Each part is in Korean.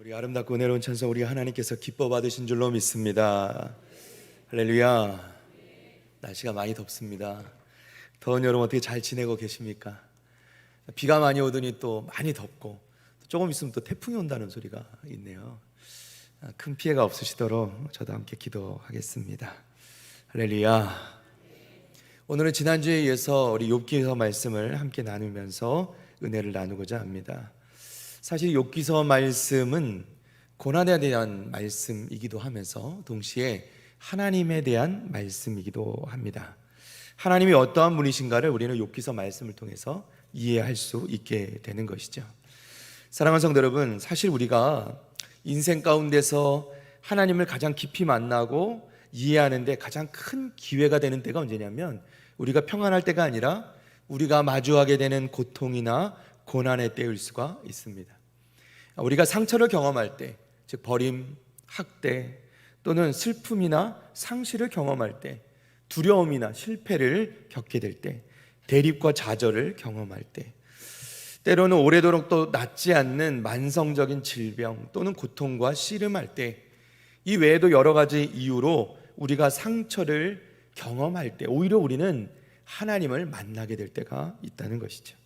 우리 아름답고 은혜로운 천사 우리 하나님께서 기뻐 받으신 줄로 믿습니다. 할렐루야. 날씨가 많이 덥습니다. 더운 여름 어떻게 잘 지내고 계십니까? 비가 많이 오더니 또 많이 덥고 조금 있으면 또 태풍이 온다는 소리가 있네요. 큰 피해가 없으시도록 저도 함께 기도하겠습니다. 할렐루야. 오늘은 지난주에 이어서 우리 욥기서 말씀을 함께 나누면서 은혜를 나누고자 합니다. 사실 욥기서 말씀은 고난에 대한 말씀이기도 하면서 동시에 하나님에 대한 말씀이기도 합니다. 하나님이 어떠한 분이신가를 우리는 욥기서 말씀을 통해서 이해할 수 있게 되는 것이죠. 사랑하는 성도 여러분, 사실 우리가 인생 가운데서 하나님을 가장 깊이 만나고 이해하는 데 가장 큰 기회가 되는 때가 언제냐면 우리가 평안할 때가 아니라 우리가 마주하게 되는 고통이나 고난의 때일 수가 있습니다. 우리가 상처를 경험할 때, 즉 버림, 학대 또는 슬픔이나 상실을 경험할 때, 두려움이나 실패를 겪게 될 때, 대립과 좌절을 경험할 때, 때로는 오래도록 또 낫지 않는 만성적인 질병 또는 고통과 씨름할 때, 이 외에도 여러 가지 이유로 우리가 상처를 경험할 때 오히려 우리는 하나님을 만나게 될 때가 있다는 것이죠.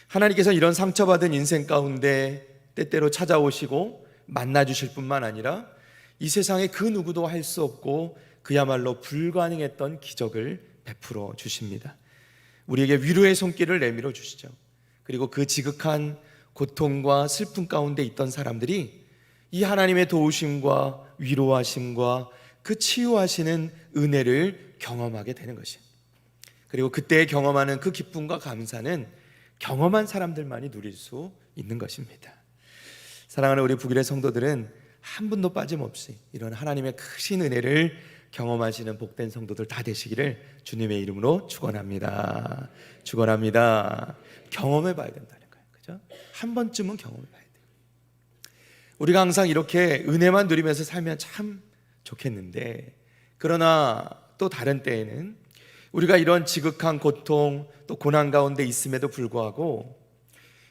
하나님께서 이런 상처받은 인생 가운데 때때로 찾아오시고 만나주실 뿐만 아니라 이 세상에 그 누구도 할 수 없고 그야말로 불가능했던 기적을 베풀어 주십니다. 우리에게 위로의 손길을 내밀어 주시죠. 그리고 그 지극한 고통과 슬픔 가운데 있던 사람들이 이 하나님의 도우심과 위로하심과 그 치유하시는 은혜를 경험하게 되는 것이에요. 그리고 그때 경험하는 그 기쁨과 감사는 경험한 사람들만이 누릴 수 있는 것입니다. 사랑하는 우리 북일의 성도들은 한 분도 빠짐없이 이런 하나님의 크신 은혜를 경험하시는 복된 성도들 다 되시기를 주님의 이름으로 축원합니다. 축원합니다. 경험해 봐야 된다는 거예요. 그죠? 한 번쯤은 경험해 봐야 돼요. 우리가 항상 이렇게 은혜만 누리면서 살면 참 좋겠는데, 그러나 또 다른 때에는 우리가 이런 지극한 고통 또 고난 가운데 있음에도 불구하고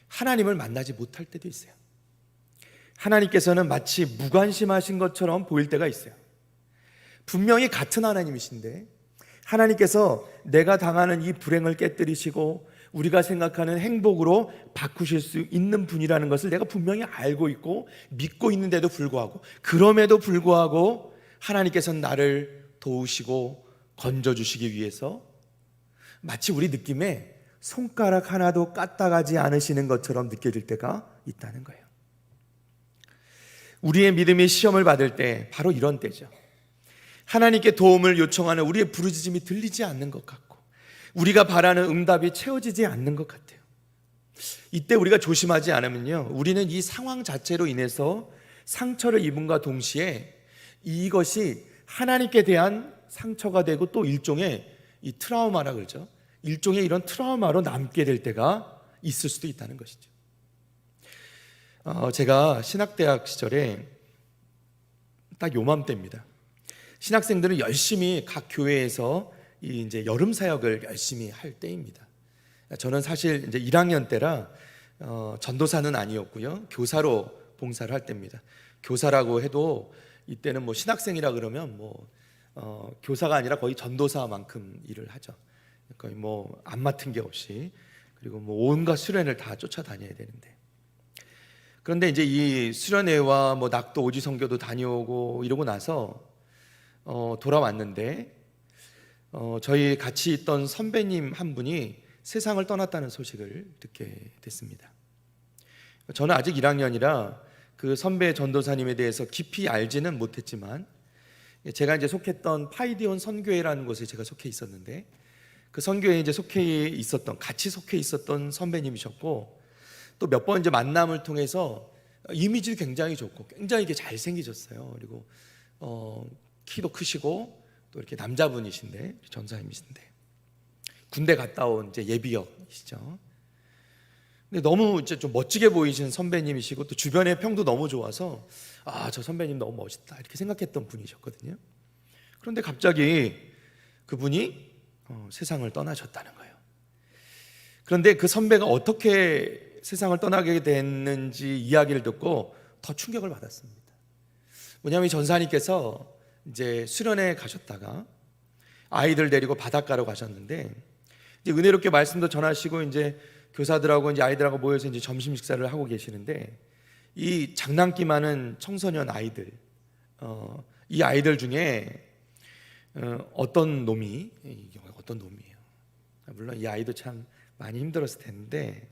하나님을 만나지 못할 때도 있어요. 하나님께서는 마치 무관심하신 것처럼 보일 때가 있어요. 분명히 같은 하나님이신데 하나님께서 내가 당하는 이 불행을 깨뜨리시고 우리가 생각하는 행복으로 바꾸실 수 있는 분이라는 것을 내가 분명히 알고 있고 믿고 있는데도 불구하고, 그럼에도 불구하고 하나님께서는 나를 도우시고 건져주시기 위해서 마치 우리 느낌에 손가락 하나도 까딱하지 않으시는 것처럼 느껴질 때가 있다는 거예요. 우리의 믿음이 시험을 받을 때 바로 이런 때죠. 하나님께 도움을 요청하는 우리의 부르짖음이 들리지 않는 것 같고 우리가 바라는 응답이 채워지지 않는 것 같아요. 이때 우리가 조심하지 않으면요, 우리는 이 상황 자체로 인해서 상처를 입음과 동시에 이것이 하나님께 대한 상처가 되고 또 일종의 이 트라우마라 그러죠. 일종의 이런 트라우마로 남게 될 때가 있을 수도 있다는 것이죠. 제가 신학대학 시절에 딱 요맘때입니다. 신학생들은 열심히 각 교회에서 이제 여름 사역을 열심히 할 때입니다. 저는 사실 이제 1학년 때라 전도사는 아니었고요, 교사로 봉사를 할 때입니다. 교사라고 해도 이때는 뭐 신학생이라 그러면 교사가 아니라 거의 전도사만큼 일을 하죠. 거의 뭐 안 맡은 게 없이, 그리고 뭐 온갖 수련을 다 쫓아다녀야 되는데, 그런데 이제 이 수련회와 뭐 낙도 오지 선교도 다녀오고 이러고 나서 돌아왔는데 저희 같이 있던 선배님 한 분이 세상을 떠났다는 소식을 듣게 됐습니다. 저는 아직 1학년이라 그 선배 전도사님에 대해서 깊이 알지는 못했지만 제가 이제 속했던 파이디온 선교회라는 곳에 제가 속해 있었는데 그 선교회에 이제 같이 속해 있었던 선배님이셨고, 또 몇 번 이제 만남을 통해서 이미지도 굉장히 좋고 굉장히 이렇게 잘생기셨어요. 그리고 키도 크시고 또 이렇게 남자분이신데, 전사님이신데 군대 갔다 온 이제 예비역이시죠. 근데 너무 이제 좀 멋지게 보이신 선배님이시고 또 주변의 평도 너무 좋아서 저 선배님 너무 멋있다 이렇게 생각했던 분이셨거든요. 그런데 갑자기 그분이 세상을 떠나셨다는 거예요. 그런데 그 선배가 어떻게 세상을 떠나게 됐는지 이야기를 듣고 더 충격을 받았습니다. 뭐냐면 이 전사님께서 이제 수련회 가셨다가 아이들 데리고 바닷가로 가셨는데, 이제 은혜롭게 말씀도 전하시고 이제 교사들하고 이제 아이들하고 모여서 이제 점심 식사를 하고 계시는데, 이 장난기 많은 청소년 아이들, 이 아이들 중에 어떤 놈이에요. 물론 이 아이도 참 많이 힘들었을 텐데,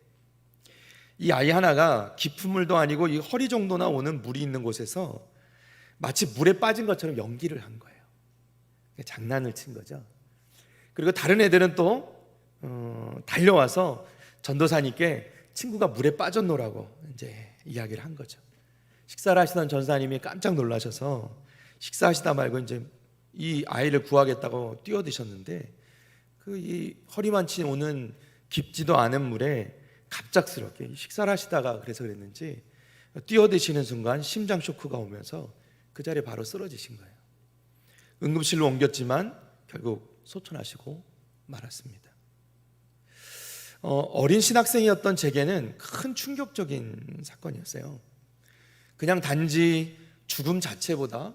이 아이 하나가 깊은 물도 아니고 이 허리 정도나 오는 물이 있는 곳에서 마치 물에 빠진 것처럼 연기를 한 거예요. 장난을 친 거죠. 그리고 다른 애들은 또 달려와서 전도사님께 친구가 물에 빠졌노라고 이제 이야기를 한 거죠. 식사를 하시던 전사님이 깜짝 놀라셔서 식사하시다 말고 이제 이 아이를 구하겠다고 뛰어드셨는데, 그 이 허리만치 오는 깊지도 않은 물에 갑작스럽게 식사를 하시다가 그래서 그랬는지 뛰어드시는 순간 심장 쇼크가 오면서 그 자리에 바로 쓰러지신 거예요. 응급실로 옮겼지만 결국 소천하시고 말았습니다. 어린 신학생이었던 제게는 큰 충격적인 사건이었어요. 그냥 단지 죽음 자체보다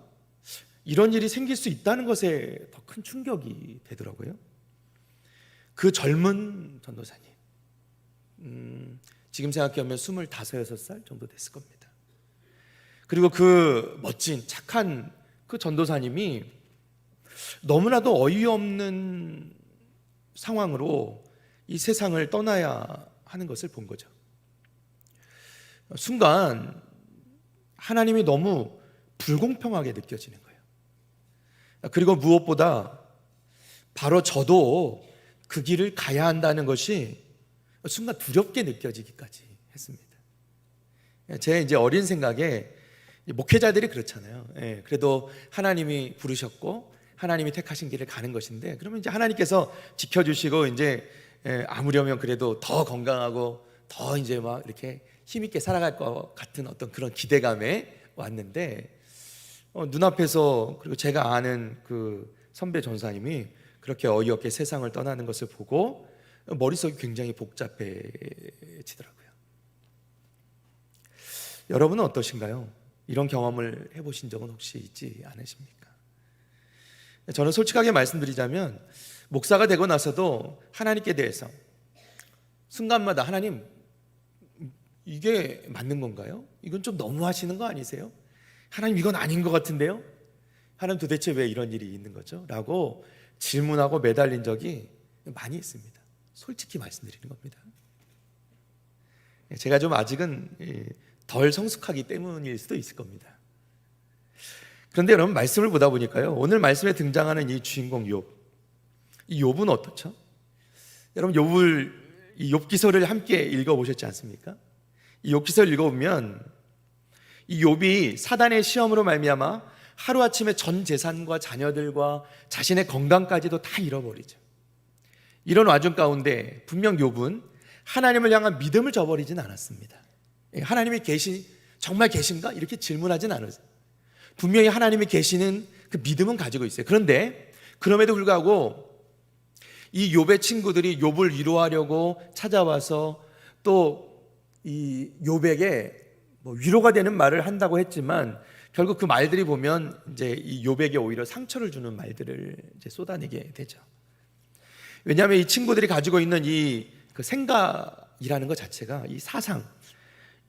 이런 일이 생길 수 있다는 것에 더 큰 충격이 되더라고요. 그 젊은 전도사님, 지금 생각해보면 25, 26살 정도 됐을 겁니다. 그리고 그 멋진 착한 그 전도사님이 너무나도 어이없는 상황으로 이 세상을 떠나야 하는 것을 본 거죠. 순간 하나님이 너무 불공평하게 느껴지는 거예요. 그리고 무엇보다 바로 저도 그 길을 가야 한다는 것이 순간 두렵게 느껴지기까지 했습니다. 제 이제 어린 생각에 목회자들이 그렇잖아요. 그래도 하나님이 부르셨고 하나님이 택하신 길을 가는 것인데, 그러면 이제 하나님께서 지켜주시고 이제 아무려면 그래도 더 건강하고 더 이제 막 이렇게 힘있게 살아갈 것 같은 어떤 그런 기대감에 왔는데, 눈앞에서 그리고 제가 아는 그 선배 전사님이 그렇게 어이없게 세상을 떠나는 것을 보고 머릿속이 굉장히 복잡해지더라고요. 여러분은 어떠신가요? 이런 경험을 해보신 적은 혹시 있지 않으십니까? 저는 솔직하게 말씀드리자면 목사가 되고 나서도 하나님께 대해서 순간마다 하나님, 이게 맞는 건가요? 이건 좀 너무 하시는 거 아니세요? 하나님, 이건 아닌 것 같은데요? 하나님, 도대체 왜 이런 일이 있는 거죠? 라고 질문하고 매달린 적이 많이 있습니다. 솔직히 말씀드리는 겁니다. 제가 좀 아직은 덜 성숙하기 때문일 수도 있을 겁니다. 그런데 여러분, 말씀을 보다 보니까요, 오늘 말씀에 등장하는 이 주인공 욥, 이 욥은 어떻죠? 여러분, 이 욥기서를 함께 읽어보셨지 않습니까? 이 욥기서를 읽어보면 이 욥이 사단의 시험으로 말미암아 하루아침에 전 재산과 자녀들과 자신의 건강까지도 다 잃어버리죠. 이런 와중 가운데 분명 욥은 하나님을 향한 믿음을 저버리진 않았습니다. 하나님이 정말 계신가? 이렇게 질문하진 않았어요. 분명히 하나님이 계시는 그 믿음은 가지고 있어요. 그런데 그럼에도 불구하고 이 욥의 친구들이 욥을 위로하려고 찾아와서 또 이 욥에게 위로가 되는 말을 한다고 했지만, 결국 그 말들이 보면 이제 이 욥에게 오히려 상처를 주는 말들을 이제 쏟아내게 되죠. 왜냐하면 이 친구들이 가지고 있는 그 생각이라는 것 자체가, 이 사상,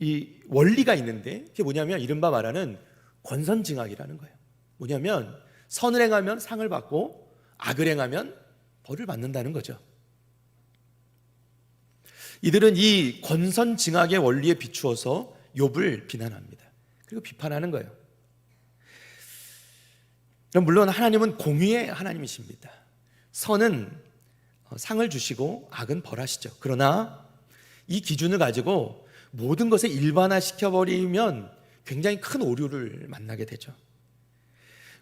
이 원리가 있는데, 그게 뭐냐면 이른바 말하는 권선징악이라는 거예요. 뭐냐면 선을 행하면 상을 받고 악을 행하면 벌을 받는다는 거죠. 이들은 이 권선징악의 원리에 비추어서 욥을 비난합니다. 그리고 비판하는 거예요. 물론 하나님은 공의의 하나님이십니다. 선은 상을 주시고 악은 벌하시죠. 그러나 이 기준을 가지고 모든 것을 일반화시켜버리면 굉장히 큰 오류를 만나게 되죠.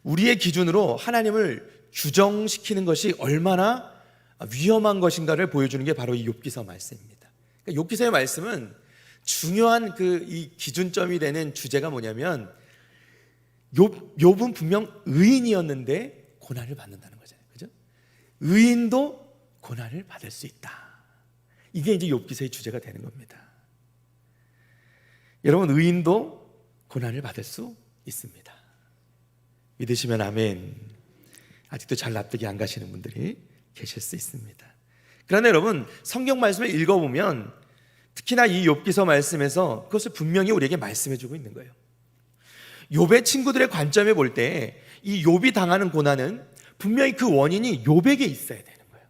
우리의 기준으로 하나님을 규정시키는 것이 얼마나 위험한 것인가를 보여주는 게 바로 이 욥기서 말씀입니다. 그러니까 욥기서의 말씀은 중요한 이 기준점이 되는 주제가 뭐냐면, 욥은 분명 의인이었는데 고난을 받는다는 거잖아요. 그죠? 의인도 고난을 받을 수 있다. 이게 이제 욥기서의 주제가 되는 겁니다. 여러분, 의인도 고난을 받을 수 있습니다. 믿으시면 아멘. 아직도 잘 납득이 안 가시는 분들이 계실 수 있습니다. 그러나 여러분, 성경 말씀을 읽어보면 특히나 이 욥기서 말씀에서 그것을 분명히 우리에게 말씀해주고 있는 거예요. 욥의 친구들의 관점에 볼 때 이 욥이 당하는 고난은 분명히 그 원인이 욥에게 있어야 되는 거예요.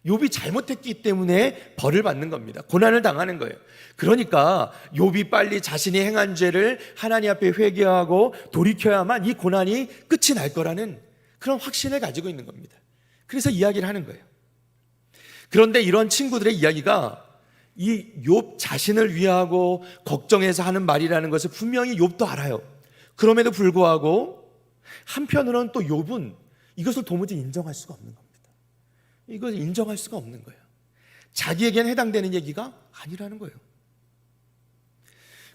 욥이 잘못했기 때문에 벌을 받는 겁니다. 고난을 당하는 거예요. 그러니까 욥이 빨리 자신이 행한 죄를 하나님 앞에 회개하고 돌이켜야만 이 고난이 끝이 날 거라는 그런 확신을 가지고 있는 겁니다. 그래서 이야기를 하는 거예요. 그런데 이런 친구들의 이야기가 이 욥 자신을 위하고 걱정해서 하는 말이라는 것을 분명히 욥도 알아요. 그럼에도 불구하고 한편으로는 또 욥은 이것을 도무지 인정할 수가 없는 겁니다. 이걸 인정할 수가 없는 거예요. 자기에겐 해당되는 얘기가 아니라는 거예요.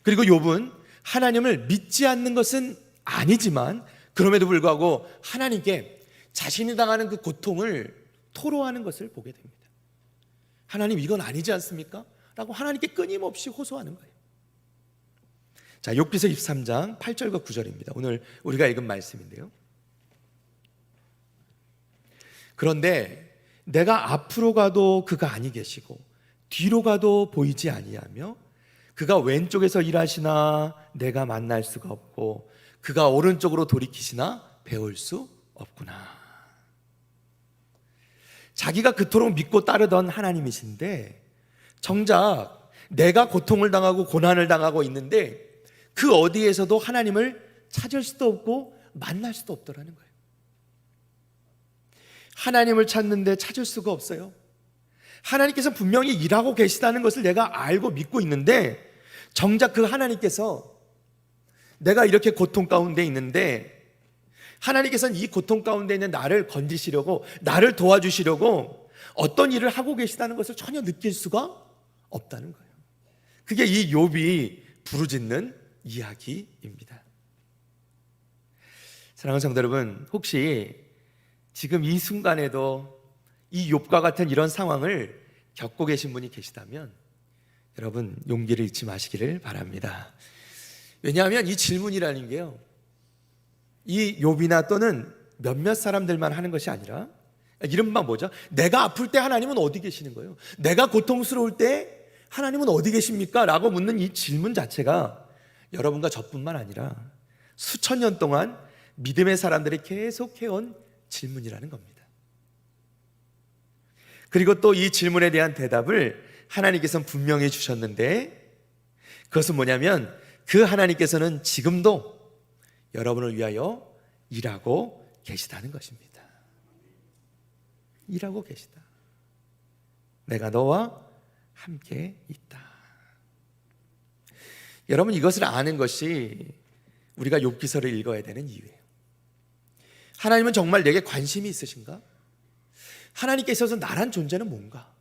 그리고 욥은 하나님을 믿지 않는 것은 아니지만 그럼에도 불구하고 하나님께 자신이 당하는 그 고통을 토로하는 것을 보게 됩니다. 하나님, 이건 아니지 않습니까? 라고 하나님께 끊임없이 호소하는 거예요. 자, 욥기서 23장 8절과 9절입니다. 오늘 우리가 읽은 말씀인데요. 그런데 내가 앞으로 가도 그가 아니 계시고 뒤로 가도 보이지 아니하며 그가 왼쪽에서 일하시나 내가 만날 수가 없고 그가 오른쪽으로 돌이키시나 배울 수 없구나. 자기가 그토록 믿고 따르던 하나님이신데 정작 내가 고통을 당하고 고난을 당하고 있는데 그 어디에서도 하나님을 찾을 수도 없고 만날 수도 없더라는 거예요. 하나님을 찾는데 찾을 수가 없어요. 하나님께서 분명히 일하고 계시다는 것을 내가 알고 믿고 있는데 정작 그 하나님께서 내가 이렇게 고통 가운데 있는데 하나님께서는 이 고통 가운데 있는 나를 건지시려고, 나를 도와주시려고 어떤 일을 하고 계시다는 것을 전혀 느낄 수가 없다는 거예요. 그게 이 욥이 부르짖는 이야기입니다. 사랑하는 성도 여러분, 혹시 지금 이 순간에도 이 욥과 같은 이런 상황을 겪고 계신 분이 계시다면 여러분, 용기를 잃지 마시기를 바랍니다. 왜냐하면 이 질문이라는 게요, 이 욥이나 또는 몇몇 사람들만 하는 것이 아니라 이른바 뭐죠? 내가 아플 때 하나님은 어디 계시는 거예요? 내가 고통스러울 때 하나님은 어디 계십니까? 라고 묻는 이 질문 자체가 여러분과 저뿐만 아니라 수천 년 동안 믿음의 사람들이 계속 해온 질문이라는 겁니다. 그리고 또 이 질문에 대한 대답을 하나님께서는 분명히 주셨는데 그것은 뭐냐면 그 하나님께서는 지금도 여러분을 위하여 일하고 계시다는 것입니다. 일하고 계시다. 내가 너와 함께 있다. 여러분, 이것을 아는 것이 우리가 욥기서를 읽어야 되는 이유예요. 하나님은 정말 내게 관심이 있으신가? 하나님께 있어서 나란 존재는 뭔가?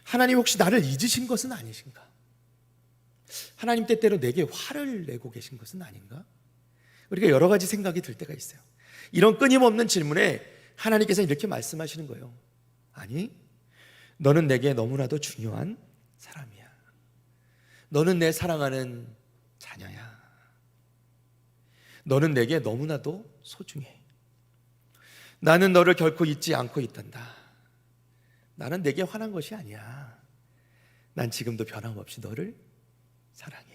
하나님 혹시 나를 잊으신 것은 아니신가? 하나님 때때로 내게 화를 내고 계신 것은 아닌가? 우리가 여러 가지 생각이 들 때가 있어요. 이런 끊임없는 질문에 하나님께서는 이렇게 말씀하시는 거예요. 아니, 너는 내게 너무나도 중요한 사람이야. 너는 내 사랑하는 자녀야. 너는 내게 너무나도 소중해. 나는 너를 결코 잊지 않고 있단다. 나는 내게 화난 것이 아니야. 난 지금도 변함없이 너를 사랑해.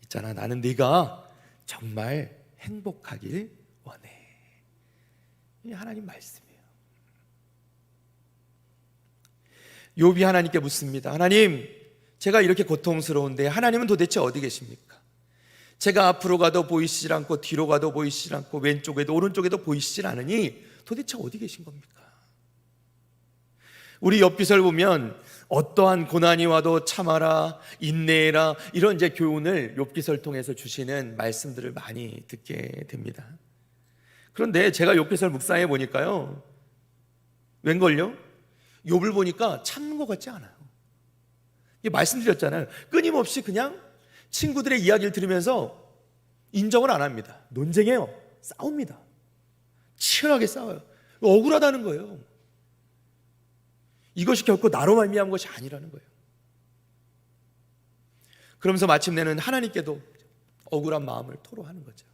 있잖아, 나는 네가 정말 행복하길 원해. 이 하나님 말씀이에요. 욥이 하나님께 묻습니다. 하나님, 제가 이렇게 고통스러운데 하나님은 도대체 어디 계십니까? 제가 앞으로 가도 보이시질 않고 뒤로 가도 보이시질 않고 왼쪽에도 오른쪽에도 보이시질 않으니 도대체 어디 계신 겁니까? 우리 욥기서를 보면 어떠한 고난이 와도 참아라, 인내해라, 이런 이제 교훈을 욥기서를 통해서 주시는 말씀들을 많이 듣게 됩니다. 그런데 제가 욥기서를 묵상해 보니까요, 웬걸요? 욥을 보니까 참는 것 같지 않아요. 말씀드렸잖아요. 끊임없이 그냥 친구들의 이야기를 들으면서 인정을 안 합니다. 논쟁해요. 싸웁니다. 치열하게 싸워요. 억울하다는 거예요. 이것이 결코 나로 말미암은 것이 아니라는 거예요. 그러면서 마침내는 하나님께도 억울한 마음을 토로하는 거죠.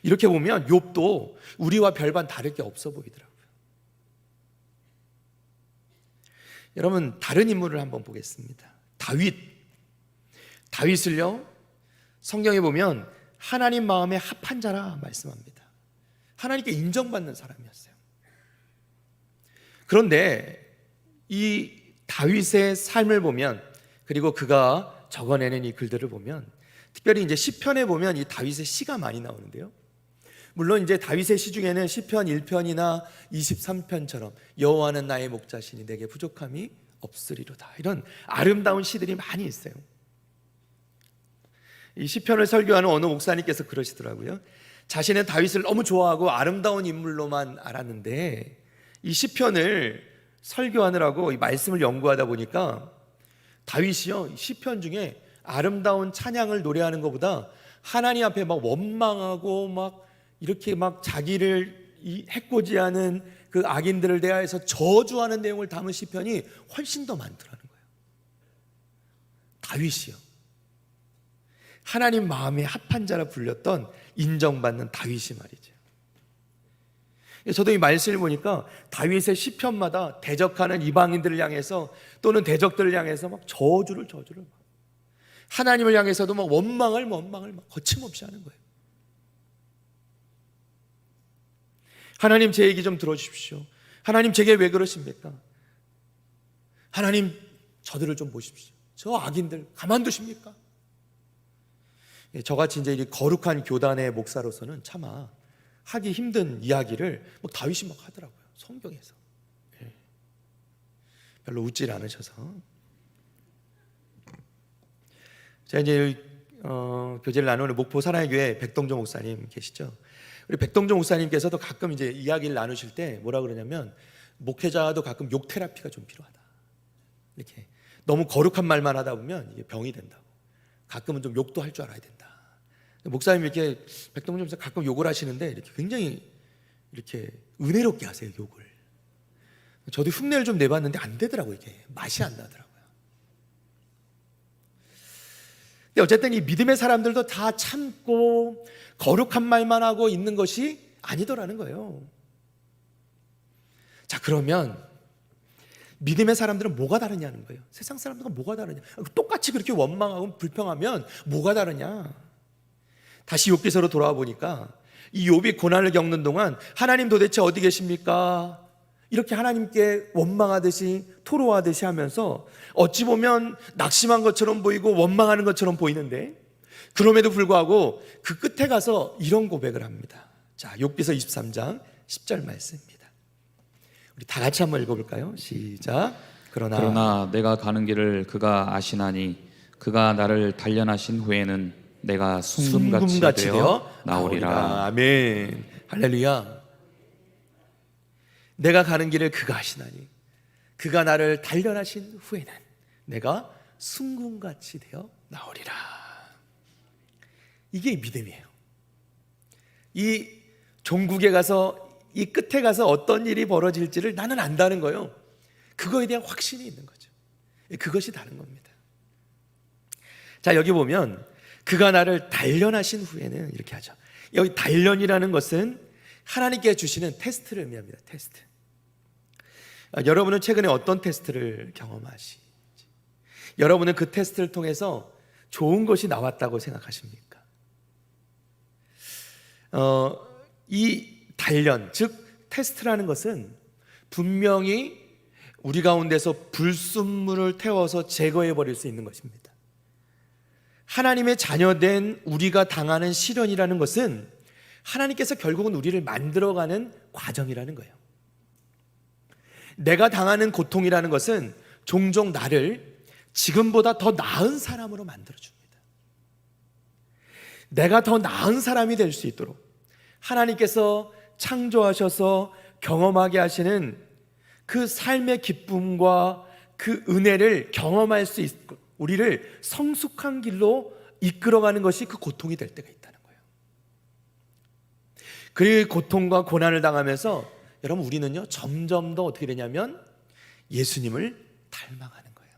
이렇게 보면 욥도 우리와 별반 다를 게 없어 보이더라고요. 여러분, 다른 인물을 한번 보겠습니다. 다윗을요, 성경에 보면 하나님 마음에 합한 자라 말씀합니다. 하나님께 인정받는 사람이었어요. 그런데 이 다윗의 삶을 보면, 그리고 그가 적어내는 이 글들을 보면, 특별히 이제 시편에 보면 이 다윗의 시가 많이 나오는데요. 물론 이제 다윗의 시 중에는 시편 1편이나 23편처럼 여호와는 나의 목자시니 내게 부족함이 없으리로다, 이런 아름다운 시들이 많이 있어요. 이 시편을 설교하는 어느 목사님께서 그러시더라고요. 자신은 다윗을 너무 좋아하고 아름다운 인물로만 알았는데 이 시편을 설교하느라고 이 말씀을 연구하다 보니까 다윗이요, 시편 중에 아름다운 찬양을 노래하는 것보다 하나님 앞에 막 원망하고 막 이렇게 막 자기를 해코지하는 그 악인들을 대하여서 저주하는 내용을 담은 시편이 훨씬 더 많더라는 거예요. 다윗이요, 하나님 마음에 합한 자라 불렸던, 인정받는 다윗이 말이죠. 저도 이 말씀을 보니까 다윗의 시편마다 대적하는 이방인들을 향해서 또는 대적들을 향해서 막 저주를 하나님을 향해서도 막 원망을 막 거침없이 하는 거예요. 하나님, 제 얘기 좀 들어주십시오. 하나님, 제게 왜 그러십니까? 하나님, 저들을 좀 보십시오. 저 악인들 가만두십니까? 저같이 이제 이 거룩한 교단의 목사로서는 차마 하기 힘든 이야기를 뭐 다윗이 막 하더라고요, 성경에서. 별로 웃질 않으셔서. 제가 이제 교제를 나누는 목포 사랑의 교회 백동정 목사님 계시죠? 우리 백동정 목사님께서도 가끔 이제 이야기를 나누실 때 뭐라 그러냐면, 목회자도 가끔 욕 테라피가 좀 필요하다, 이렇게 너무 거룩한 말만 하다 보면 이게 병이 된다고, 가끔은 좀 욕도 할 줄 알아야 된다. 목사님이 이렇게 백동정 목사 가끔 욕을 하시는데 이렇게 굉장히 이렇게 은혜롭게 하세요, 욕을. 저도 흉내를 좀 내봤는데 안 되더라고요. 이게 맛이 안 나더라고요. 근데 어쨌든 이 믿음의 사람들도 다 참고 거룩한 말만 하고 있는 것이 아니더라는 거예요. 자, 그러면 믿음의 사람들은 뭐가 다르냐는 거예요. 세상 사람들과 뭐가 다르냐? 똑같이 그렇게 원망하고 불평하면 뭐가 다르냐? 다시 욥기서로 돌아와 보니까 이 욥이 고난을 겪는 동안 하나님 도대체 어디 계십니까? 이렇게 하나님께 원망하듯이 토로하듯이 하면서 어찌 보면 낙심한 것처럼 보이고 원망하는 것처럼 보이는데, 그럼에도 불구하고 그 끝에 가서 이런 고백을 합니다. 자, 욥기서 23장 10절 말씀입니다. 우리 다 같이 한번 읽어볼까요? 시작. 그러나 내가 가는 길을 그가 아시나니 그가 나를 단련하신 후에는 내가 순금같이 되어 나오리라. 아멘. 할렐루야. 내가 가는 길을 그가 아시나니 그가 나를 단련하신 후에는 내가 순금같이 되어 나오리라. 이게 믿음이에요. 이 종국에 가서, 이 끝에 가서 어떤 일이 벌어질지를 나는 안다는 거예요. 그거에 대한 확신이 있는 거죠. 그것이 다른 겁니다. 자, 여기 보면 그가 나를 단련하신 후에는 이렇게 하죠. 여기 단련이라는 것은 하나님께 주시는 테스트를 의미합니다. 테스트. 여러분은 최근에 어떤 테스트를 경험하시는지, 여러분은 그 테스트를 통해서 좋은 것이 나왔다고 생각하십니까? 이 단련, 즉 테스트라는 것은 분명히 우리 가운데서 불순물을 태워서 제거해 버릴 수 있는 것입니다. 하나님의 자녀된 우리가 당하는 시련이라는 것은 하나님께서 결국은 우리를 만들어가는 과정이라는 거예요. 내가 당하는 고통이라는 것은 종종 나를 지금보다 더 나은 사람으로 만들어줍니다. 내가 더 나은 사람이 될 수 있도록 하나님께서 창조하셔서 경험하게 하시는 그 삶의 기쁨과 그 은혜를 경험할 수 있고 우리를 성숙한 길로 이끌어가는 것이 그 고통이 될 때가 있다는 거예요. 그 고통과 고난을 당하면서 여러분, 우리는요 점점 더 어떻게 되냐면 예수님을 닮아가는 거예요.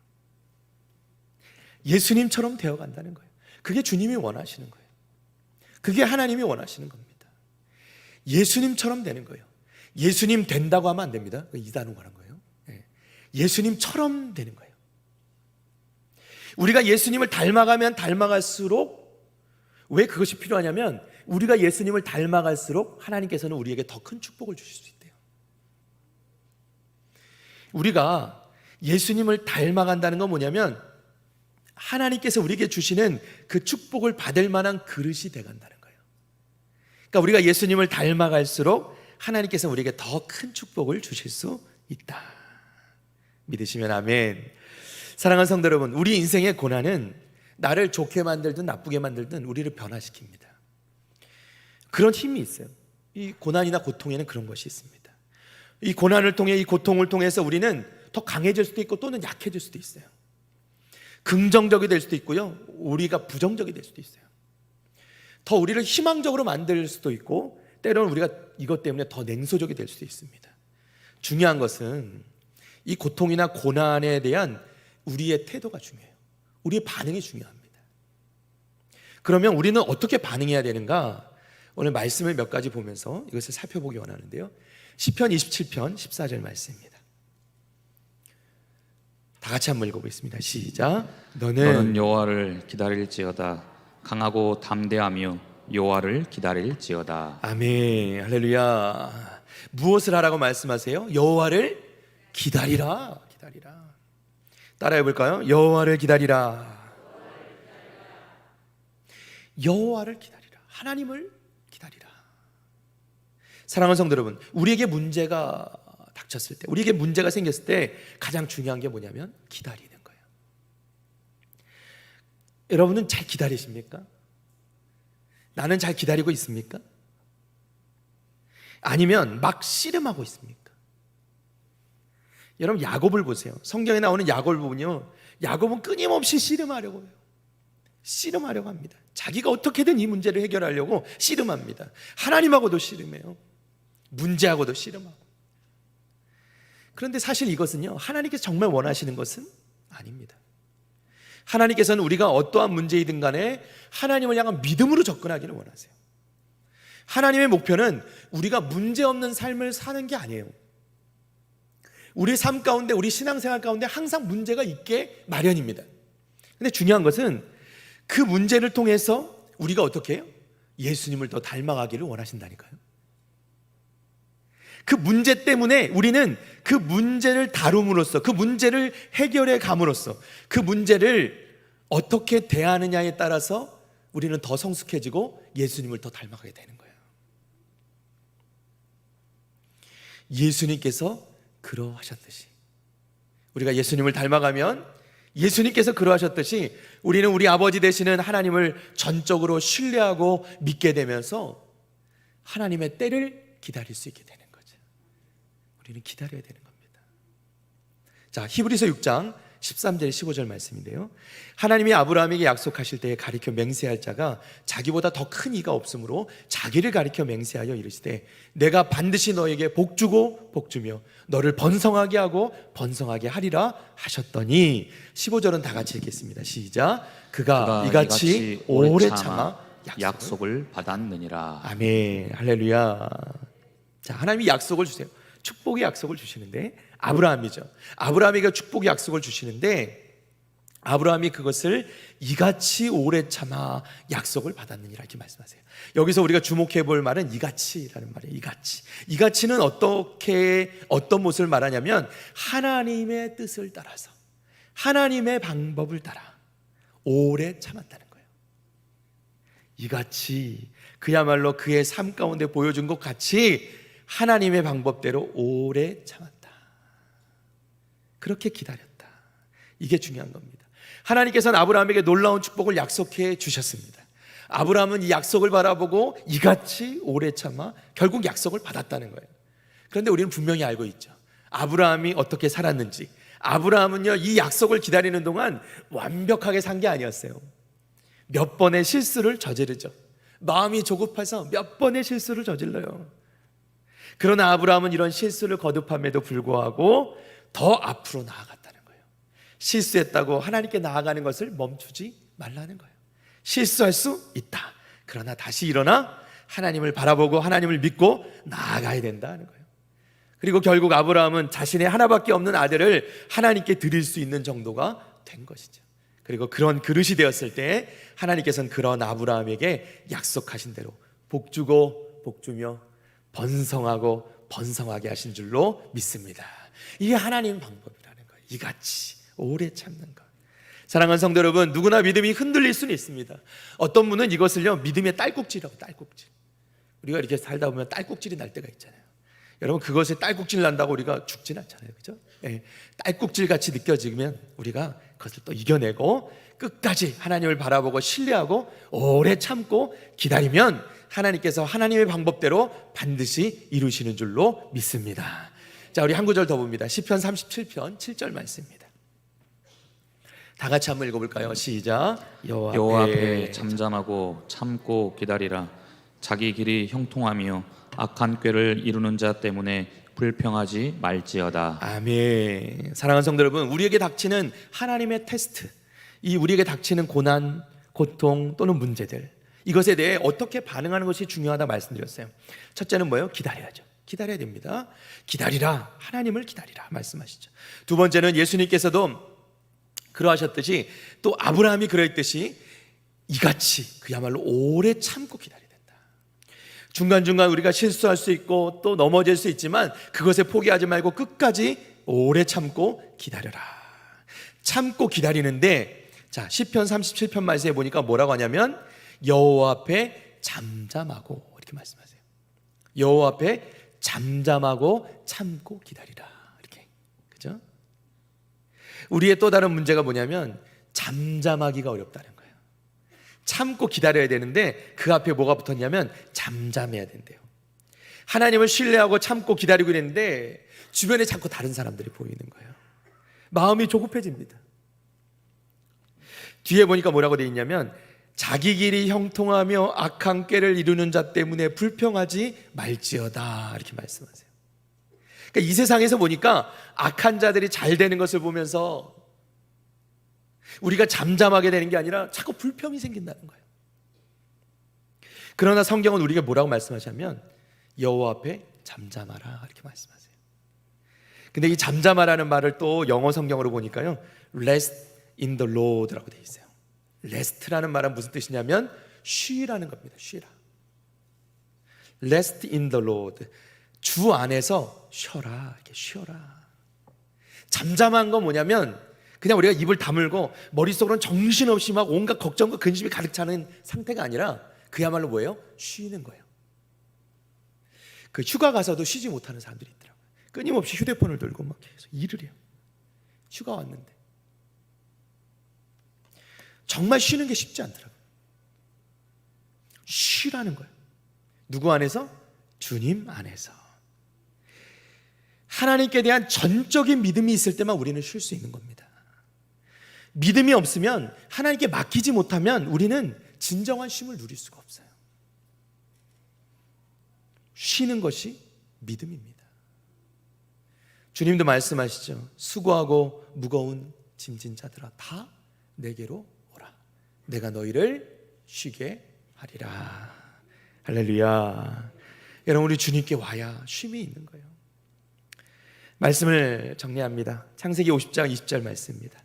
예수님처럼 되어간다는 거예요. 그게 주님이 원하시는 거예요. 그게 하나님이 원하시는 겁니다. 예수님처럼 되는 거예요. 예수님 된다고 하면 안 됩니다. 이단으로 가는 거예요. 예수님처럼 되는 거예요. 우리가 예수님을 닮아가면 닮아갈수록, 왜 그것이 필요하냐면 우리가 예수님을 닮아갈수록 하나님께서는 우리에게 더 큰 축복을 주실 수 있대요. 우리가 예수님을 닮아간다는 건 뭐냐면 하나님께서 우리에게 주시는 그 축복을 받을 만한 그릇이 돼간다는 거예요. 그러니까 우리가 예수님을 닮아갈수록 하나님께서 우리에게 더 큰 축복을 주실 수 있다. 믿으시면 아멘. 사랑하는 성도 여러분, 우리 인생의 고난은 나를 좋게 만들든 나쁘게 만들든 우리를 변화시킵니다. 그런 힘이 있어요. 이 고난이나 고통에는 그런 것이 있습니다. 이 고난을 통해, 이 고통을 통해서 우리는 더 강해질 수도 있고 또는 약해질 수도 있어요. 긍정적이 될 수도 있고요, 우리가 부정적이 될 수도 있어요. 더 우리를 희망적으로 만들 수도 있고 때로는 우리가 이것 때문에 더 냉소적이 될 수도 있습니다. 중요한 것은 이 고통이나 고난에 대한 우리의 태도가 중요해요. 우리의 반응이 중요합니다. 그러면 우리는 어떻게 반응해야 되는가? 오늘 말씀을 몇 가지 보면서 이것을 살펴보기 원하는데요. 시편 27편 14절 말씀입니다. 다 같이 한번 읽어보겠습니다. 시작. 너는 여호와를 기다릴지어다. 강하고 담대하며 여호와를 기다릴지어다. 아멘. 할렐루야. 무엇을 하라고 말씀하세요? 여호와를 기다리라. 기다리라. 따라해 볼까요? 여호와를 기다리라. 여호와를 기다리라. 하나님을 기다리라. 사랑하는 성도 여러분, 우리에게 문제가 닥쳤을 때, 우리에게 문제가 생겼을 때 가장 중요한 게 뭐냐면 기다리는 거예요. 여러분은 잘 기다리십니까? 나는 잘 기다리고 있습니까? 아니면 막 씨름하고 있습니까? 여러분, 야곱을 보세요. 성경에 나오는 야곱을 보면요, 야곱은 끊임없이 씨름하려고 해요. 씨름하려고 합니다. 자기가 어떻게든 이 문제를 해결하려고 씨름합니다. 하나님하고도 씨름해요. 문제하고도 씨름하고. 그런데 사실 이것은요, 하나님께서 정말 원하시는 것은 아닙니다. 하나님께서는 우리가 어떠한 문제이든 간에 하나님을 향한 믿음으로 접근하기를 원하세요. 하나님의 목표는 우리가 문제없는 삶을 사는 게 아니에요. 우리 삶 가운데, 우리 신앙생활 가운데 항상 문제가 있게 마련입니다. 근데 중요한 것은 그 문제를 통해서 우리가 어떻게 해요? 예수님을 더 닮아가기를 원하신다니까요. 그 문제 때문에 우리는 그 문제를 다룸으로써, 그 문제를 해결해 감으로써, 그 문제를 어떻게 대하느냐에 따라서 우리는 더 성숙해지고 예수님을 더 닮아가게 되는 거예요. 예수님께서 그러하셨듯이, 우리가 예수님을 닮아가면 예수님께서 그러하셨듯이 우리는 우리 아버지 되시는 하나님을 전적으로 신뢰하고 믿게 되면서 하나님의 때를 기다릴 수 있게 되는 거죠. 우리는 기다려야 되는 겁니다. 자, 히브리서 6장 13절 15절 말씀인데요, 하나님이 아브라함에게 약속하실 때에 가리켜 맹세할 자가 자기보다 더 큰 이가 없으므로 자기를 가리켜 맹세하여 이르시되 내가 반드시 너에게 복주고 복주며 너를 번성하게 하고 번성하게 하리라 하셨더니, 15절은 다 같이 읽겠습니다. 시작. 그가 이같이 오래 참아 약속을 받았느니라. 아멘. 할렐루야. 자, 하나님이 약속을 주세요. 축복의 약속을 주시는데, 아브라함이죠. 아브라함에게 축복의 약속을 주시는데 아브라함이 그것을 이같이 오래 참아 약속을 받았느니라 이렇게 말씀하세요. 여기서 우리가 주목해 볼 말은 이같이라는 말이에요. 이같이는 어떤 모습을 말하냐면 하나님의 뜻을 따라서, 하나님의 방법을 따라 오래 참았다는 거예요. 이같이, 그야말로 그의 삶 가운데 보여준 것 같이 하나님의 방법대로 오래 참았다. 그렇게 기다렸다. 이게 중요한 겁니다. 하나님께서는 아브라함에게 놀라운 축복을 약속해 주셨습니다. 아브라함은 이 약속을 바라보고 이같이 오래 참아 결국 약속을 받았다는 거예요. 그런데 우리는 분명히 알고 있죠. 아브라함이 어떻게 살았는지. 아브라함은요, 이 약속을 기다리는 동안 완벽하게 산 게 아니었어요. 몇 번의 실수를 저지르죠. 마음이 조급해서 몇 번의 실수를 저질러요. 그러나 아브라함은 이런 실수를 거듭함에도 불구하고 더 앞으로 나아갔다는 거예요. 실수했다고 하나님께 나아가는 것을 멈추지 말라는 거예요. 실수할 수 있다. 그러나 다시 일어나 하나님을 바라보고 하나님을 믿고 나아가야 된다는 거예요. 그리고 결국 아브라함은 자신의 하나밖에 없는 아들을 하나님께 드릴 수 있는 정도가 된 것이죠. 그리고 그런 그릇이 되었을 때 하나님께서는 그런 아브라함에게 약속하신 대로 복주고 복주며 번성하고 번성하게 하신 줄로 믿습니다. 이게 하나님 방법이라는 거예요. 이같이 오래 참는 것. 사랑하는 성도 여러분, 누구나 믿음이 흔들릴 수는 있습니다. 어떤 분은 이것을요 믿음의 딸꾹질이라고, 딸꾹질. 우리가 이렇게 살다 보면 딸꾹질이 날 때가 있잖아요. 여러분, 그것에 딸꾹질 난다고 우리가 죽진 않잖아요, 그죠? 예, 딸꾹질 같이 느껴지면 우리가 그것을 또 이겨내고 끝까지 하나님을 바라보고 신뢰하고 오래 참고 기다리면 하나님께서 하나님의 방법대로 반드시 이루시는 줄로 믿습니다. 자, 우리 한 구절 더 봅니다. 시편 37편 7절 말씀입니다. 다 같이 한번 읽어볼까요? 시작. 여호와 앞에 잠잠하고 참고 기다리라. 자기 길이 형통하며 악한 꾀를 이루는 자 때문에 불평하지 말지어다. 아멘. 사랑하는 성도 여러분, 우리에게 닥치는 하나님의 테스트, 이 우리에게 닥치는 고난, 고통 또는 문제들, 이것에 대해 어떻게 반응하는 것이 중요하다 말씀드렸어요. 첫째는 뭐예요? 기다려야죠. 기다려야 됩니다. 기다리라. 하나님을 기다리라 말씀하시죠. 두 번째는 예수님께서도 그러하셨듯이 또 아브라함이 그러했듯이 이같이 그야말로 오래 참고 기다려야 된다. 중간중간 우리가 실수할 수 있고 또 넘어질 수 있지만 그것에 포기하지 말고 끝까지 오래 참고 기다려라. 참고 기다리는데, 자, 시편 37편 말씀에 보니까 뭐라고 하냐면 여호와 앞에 잠잠하고, 이렇게 말씀하세요. 여호와 앞에 잠잠하고 참고 기다리라, 이렇게. 그죠? 우리의 또 다른 문제가 뭐냐면 잠잠하기가 어렵다는 거예요. 참고 기다려야 되는데 그 앞에 뭐가 붙었냐면 잠잠해야 된대요. 하나님을 신뢰하고 참고 기다리고 있는데 주변에 자꾸 다른 사람들이 보이는 거예요. 마음이 조급해집니다. 뒤에 보니까 뭐라고 되어 있냐면 자기 길이 형통하며 악한 꾀를 이루는 자 때문에 불평하지 말지어다, 이렇게 말씀하세요. 그러니까 이 세상에서 보니까 악한 자들이 잘 되는 것을 보면서 우리가 잠잠하게 되는 게 아니라 자꾸 불평이 생긴다는 거예요. 그러나 성경은 우리에게 뭐라고 말씀하시냐면 여호와 앞에 잠잠하라, 이렇게 말씀하세요. 근데 이 잠잠하라는 말을 또 영어 성경으로 보니까요 rest in the Lord라고 되어 있어요. rest라는 말은 무슨 뜻이냐면 쉬라는 겁니다. 쉬라. rest in the Lord, 주 안에서 쉬어라, 이렇게 쉬어라. 잠잠한 건 뭐냐면 그냥 우리가 입을 다물고 머릿속으로는 정신없이 막 온갖 걱정과 근심이 가득 차는 상태가 아니라 그야말로 뭐예요? 쉬는 거예요. 그 휴가 가서도 쉬지 못하는 사람들이 있더라고요. 끊임없이 휴대폰을 들고 막 계속 일을 해요. 휴가 왔는데 정말 쉬는 게 쉽지 않더라고요. 쉬라는 거예요. 누구 안에서? 주님 안에서. 하나님께 대한 전적인 믿음이 있을 때만 우리는 쉴 수 있는 겁니다. 믿음이 없으면, 하나님께 맡기지 못하면 우리는 진정한 쉼을 누릴 수가 없어요. 쉬는 것이 믿음입니다. 주님도 말씀하시죠. 수고하고 무거운 짐진 자들아 다 내게로 오라. 내가 너희를 쉬게 하리라. 할렐루야. 여러분, 우리 주님께 와야 쉼이 있는 거예요. 말씀을 정리합니다. 창세기 50장 20절 말씀입니다.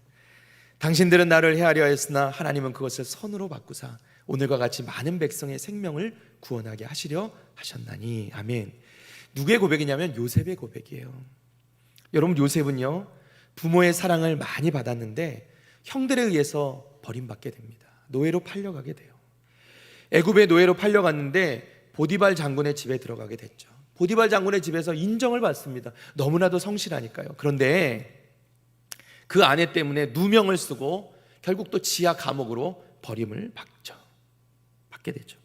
당신들은 나를 헤아려 했으나 하나님은 그것을 선으로 바꾸사 오늘과 같이 많은 백성의 생명을 구원하게 하시려 하셨나니. 아멘. 누구의 고백이냐면 요셉의 고백이에요. 여러분, 요셉은요 부모의 사랑을 많이 받았는데 형들에 의해서 버림받게 됩니다. 노예로 팔려가게 돼요. 애굽의 노예로 팔려갔는데 보디발 장군의 집에 들어가게 됐죠. 보디발 장군의 집에서 인정을 받습니다. 너무나도 성실하니까요. 그런데 그 아내 때문에 누명을 쓰고 결국 또 지하 감옥으로 버림을 받게 되죠.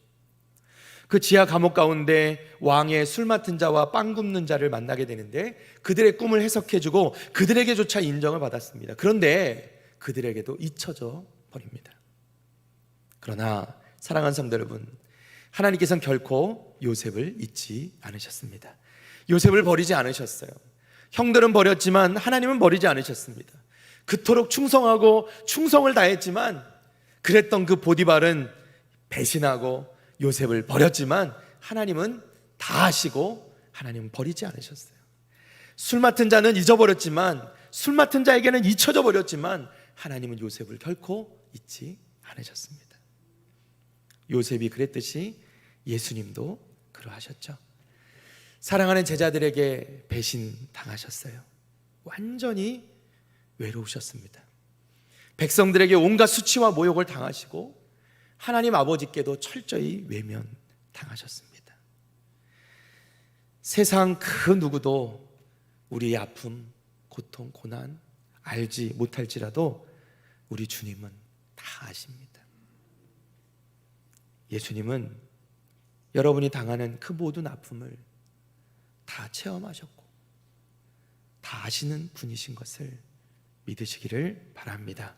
그 지하 감옥 가운데 왕의 술 맡은 자와 빵 굽는 자를 만나게 되는데 그들의 꿈을 해석해주고 그들에게조차 인정을 받았습니다. 그런데 그들에게도 잊혀져 버립니다. 그러나 사랑하는 성도 여러분, 하나님께서는 결코 요셉을 잊지 않으셨습니다. 요셉을 버리지 않으셨어요. 형들은 버렸지만 하나님은 버리지 않으셨습니다. 그토록 충성하고 충성을 다했지만 그랬던 그 보디발은 배신하고 요셉을 버렸지만 하나님은 다 하시고 하나님은 버리지 않으셨어요. 술 맡은 자는 잊어버렸지만, 술 맡은 자에게는 잊혀져 버렸지만 하나님은 요셉을 결코 잊지 않으셨습니다. 요셉이 그랬듯이 예수님도 그러하셨죠. 사랑하는 제자들에게 배신당하셨어요. 완전히 외로우셨습니다. 백성들에게 온갖 수치와 모욕을 당하시고 하나님 아버지께도 철저히 외면당하셨습니다. 세상 그 누구도 우리의 아픔, 고통, 고난 알지 못할지라도 우리 주님은 다 아십니다. 예수님은 여러분이 당하는 그 모든 아픔을 다 체험하셨고 다 아시는 분이신 것을 믿으시기를 바랍니다.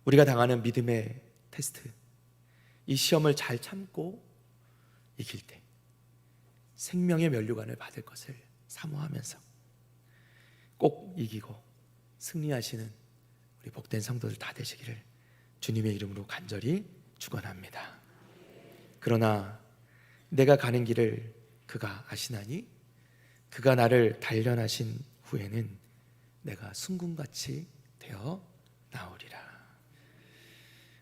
우리가 당하는 믿음의 테스트, 이 시험을 잘 참고 이길 때 생명의 면류관을 받을 것을 사모하면서 꼭 이기고 승리하시는 우리 복된 성도들 다 되시기를 주님의 이름으로 간절히 축원합니다. 그러나 내가 가는 길을 그가 아시나니 그가 나를 단련하신 후에는 내가 순금같이 되어 나오리라.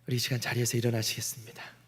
우리 이 시간 자리에서 일어나시겠습니다.